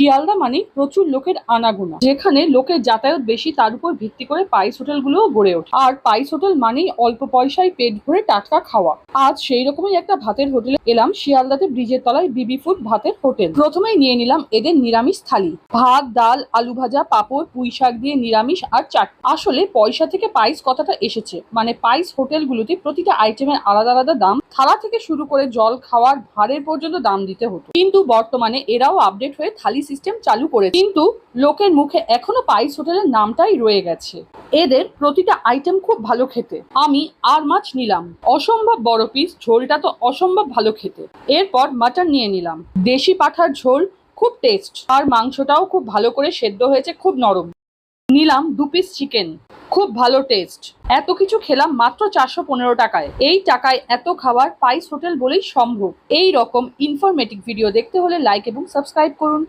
শিয়ালদা মানে প্রচুর লোকের আনাগোনা, যেখানে লোকের যাতায়াত বেশি তার উপর ভিত্তি করে পাইস হোটেলগুলোও গড়ে ওঠে। আর পাইস হোটেল মানেই অল্প পয়সায় পেট ভরে টাটকা খাওয়া। আজ সেই রকমই একটা ভাতের হোটেলে এলাম, শিয়ালদাতে ব্রিজের তলায় বিবি ফুড ভাতের হোটেল। প্রথমেই নিয়ে নিলাম এদের নিরামিষ থালি। ভাত, ডাল, আলু ভাজা, পাঁপড়, পুঁই শাক দিয়ে নিরামিষ আর চাটনি। আসলে পয়সা থেকে পাইস কথাটা এসেছে, মানে পাইস হোটেলগুলোতে প্রতিটা আইটেমের আলাদা আলাদা দাম, থালা থেকে শুরু করে জল খাওয়ার ভাড়ের পর্যন্ত দাম দিতে হতো। কিন্তু বর্তমানে এরাও আপডেট হয়ে থালি সিস্টেম চালু করেছে, কিন্তু লোকের মুখে এখনো পাইস হোটেলের নামটাই রয়ে গেছে। এদের প্রতিটা আইটেম খুব ভালো খেতে। আমি আর মাছ নিলাম, অসম্ভব বড় পিস, ঝোলটা তো অসম্ভব ভালো খেতে। এরপর মাটন নিয়ে নিলাম, দেশি পাঁঠার ঝোল, খুব টেস্ট। আর মাংসটাও খুব ভালো করে সেদ্ধ হয়েছে, খুব নরম। নিলাম 2 পিস চিকেন, খুব ভালো টেস্ট। এত কিছু খেলাম মাত্র 415 টাকায়। এই টাকায় এত খাবার পাইস হোটেল বলেই সম্ভব। এই রকম ইনফরমেটিভ ভিডিও দেখতে হলে লাইক এবং সাবস্ক্রাইব করুন।